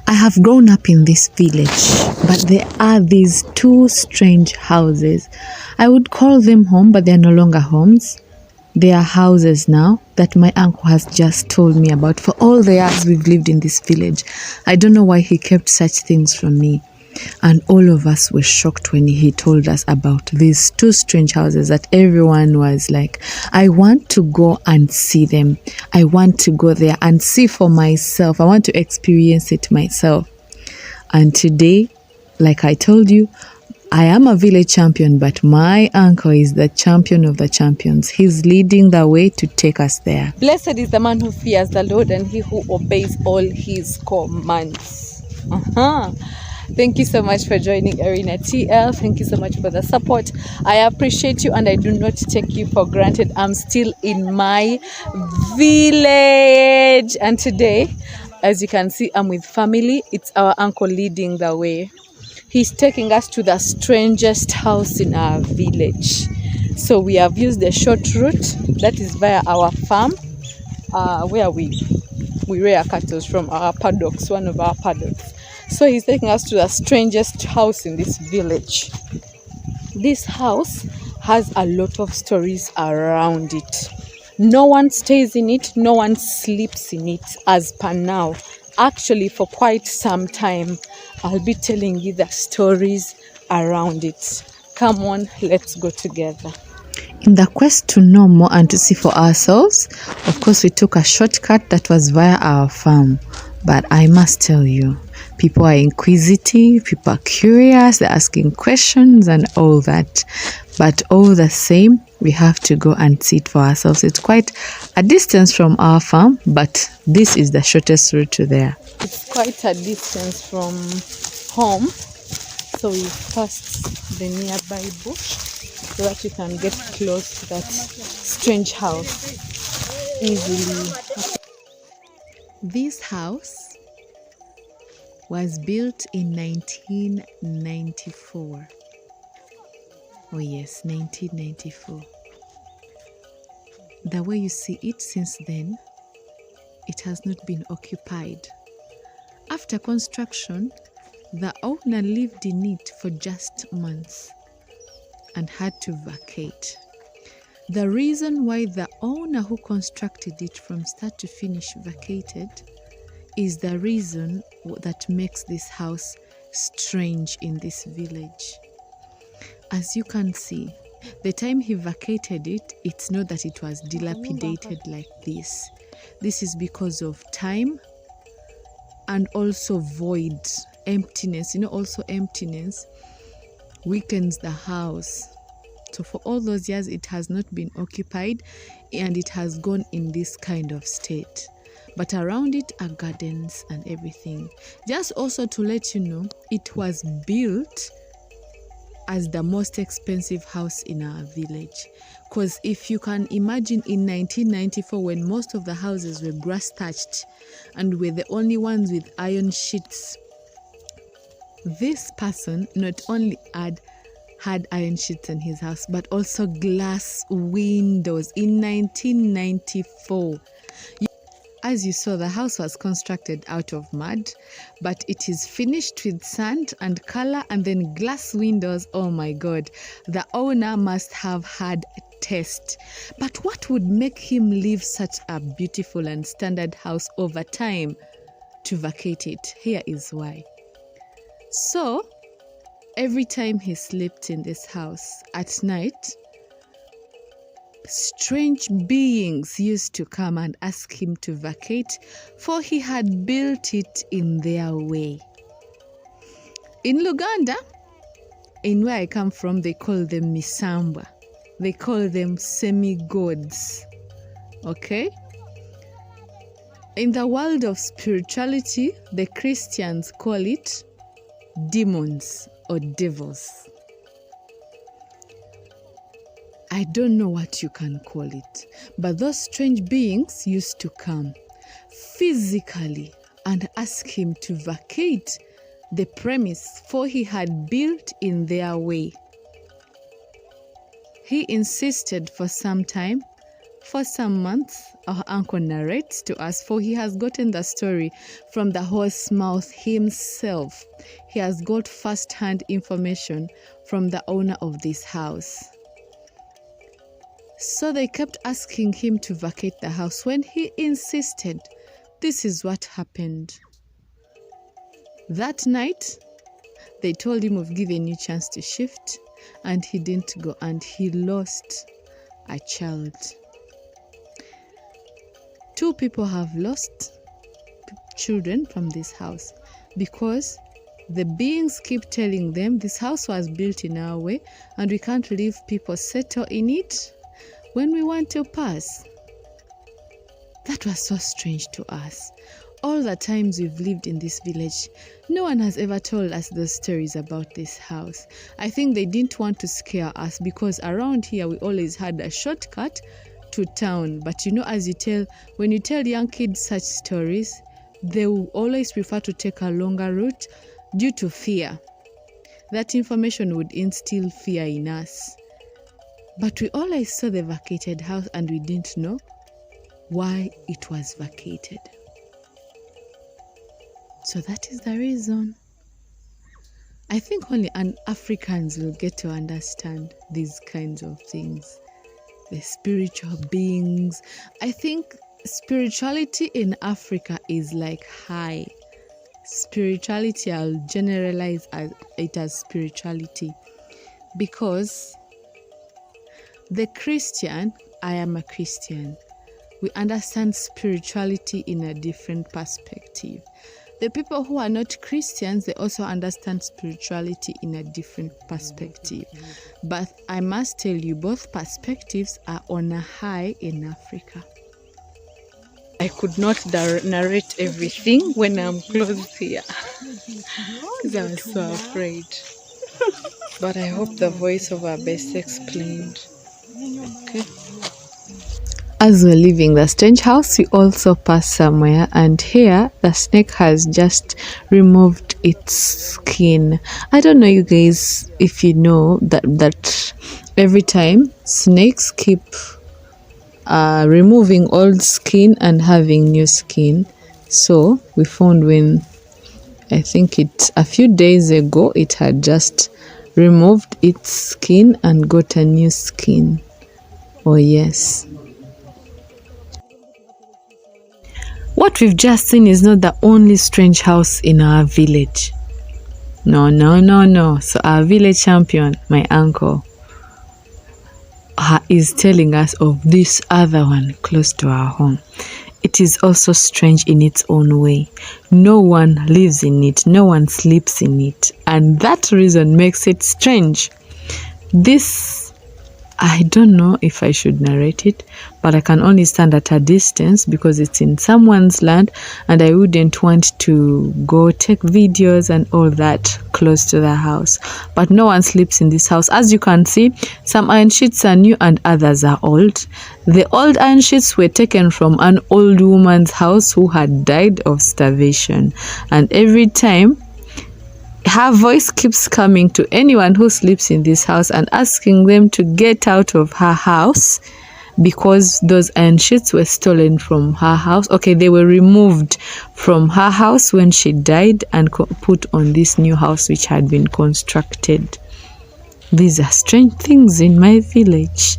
I have grown up in this village, but there are these two strange houses. I would call them home, but they're no longer homes. They are houses now that my uncle has just told me about for all the years we've lived in this village. I don't know why he kept such things from me. And all of us were shocked when he told us about these two strange houses that everyone was like, I want to go and see them. I want to go there and see for myself. I want to experience it myself. And today, like I told you, I am a village champion, but my uncle is the champion of the champions. He's leading the way to take us there. Blessed is the man who fears the Lord and he who obeys all his commands. Thank you so much for joining Arena TL. Thank you so much for the support. I appreciate you and I do not take you for granted. I'm still in my village. And today, as you can see, I'm with family. It's our uncle leading the way. He's taking us to the strangest house in our village. So we have used the short route that is via our farm, where we rear cattle from our paddocks, one of our paddocks. So he's taking us to the strangest house in this village. This house has a lot of stories around it. No one stays in it, no one sleeps in it as per now. Actually, for quite some time, I'll be telling you the stories around it. Come on, let's go together. In the quest to know more and to see for ourselves, of course, we took a shortcut that was via our farm. But I must tell you, people are inquisitive, people are curious, they're asking questions and all that. But all the same, we have to go and see it for ourselves. It's quite a distance from our farm, but this is the shortest route to there. It's quite a distance from home. So we passed the nearby bush so that you can get close to that strange house easily. This house was built in 1994. Oh yes, 1994. The way you see it since then, it has not been occupied. After construction, the owner lived in it for just months and had to vacate. The reason why the owner who constructed it from start to finish vacated is the reason that makes this house strange in this village. As you can see, the time he vacated it, it's not that it was dilapidated like this. This is because of time and also void, emptiness. Also emptiness weakens the house. So for all those years, it has not been occupied and it has gone in this kind of state. But around it are gardens and everything. Just also to let you know, it was built as the most expensive house in our village. Because if you can imagine in 1994, when most of the houses were grass thatched and were the only ones with iron sheets, this person not only had iron sheets in his house, but also glass windows in 1994. As you saw, the house was constructed out of mud, but it is finished with sand and color and then glass windows. Oh my God, the owner must have had taste. But what would make him leave such a beautiful and standard house over time to vacate it? Here is why. So, every time he slept in this house at night, strange beings used to come and ask him to vacate, for he had built it in their way. In Luganda, in where I come from, they call them Misamba. They call them semi-gods. Okay? In the world of spirituality, the Christians call it demons or devils. I don't know what you can call it, but those strange beings used to come physically and ask him to vacate the premise, for he had built in their way. He insisted for some time, for some months, our uncle narrates to us, for he has gotten the story from the horse's mouth himself. He has got first-hand information from the owner of this house. So they kept asking him to vacate the house. When he insisted, this is what happened. That night, they told him of give a new chance to shift, and he didn't go, and he lost a child. 2 people have lost children from this house because the beings keep telling them this house was built in our way and we can't leave people settle in it when we want to pass. That was so strange to us. All the times we've lived in this village, no one has ever told us those stories about this house. I think they didn't want to scare us because around here we always had a shortcut to town. But you know, when you tell young kids such stories, they will always prefer to take a longer route due to fear. That information would instill fear in us. But we always saw the vacated house and we didn't know why it was vacated. So that is the reason. I think only Africans will get to understand these kinds of things. The spiritual beings. I think spirituality in Africa is like high. Spirituality, I'll generalize it as spirituality. Because the Christian, I am a Christian. We understand spirituality in a different perspective. The people who are not Christians, they also understand spirituality in a different perspective. But I must tell you, both perspectives are on a high in Africa. I could not narrate everything when I'm close here because I was so afraid. But I hope the voiceover best explained. Okay. As we're leaving the strange house, we also passed somewhere, and here the snake has just removed its skin. I don't know, you guys, if you know that every time snakes keep removing old skin and having new skin. So we found when I think a few days ago it had just removed its skin and got a new skin. Oh yes. What we've just seen is not the only strange house in our village. No. So our village champion, my uncle, is telling us of this other one close to our home. It is also strange in its own way. No one lives in it, no one sleeps in it, and that reason makes it strange. This, I don't know if I should narrate it, but I can only stand at a distance because it's in someone's land and I wouldn't want to go take videos and all that close to the house. But no one sleeps in this house. As you can see, some iron sheets are new and others are old. The old iron sheets were taken from an old woman's house who had died of starvation, and every time her voice keeps coming to anyone who sleeps in this house and asking them to get out of her house because those iron sheets were stolen from her house. Okay, they were removed from her house when she died and put on this new house which had been constructed. These are strange things in my village.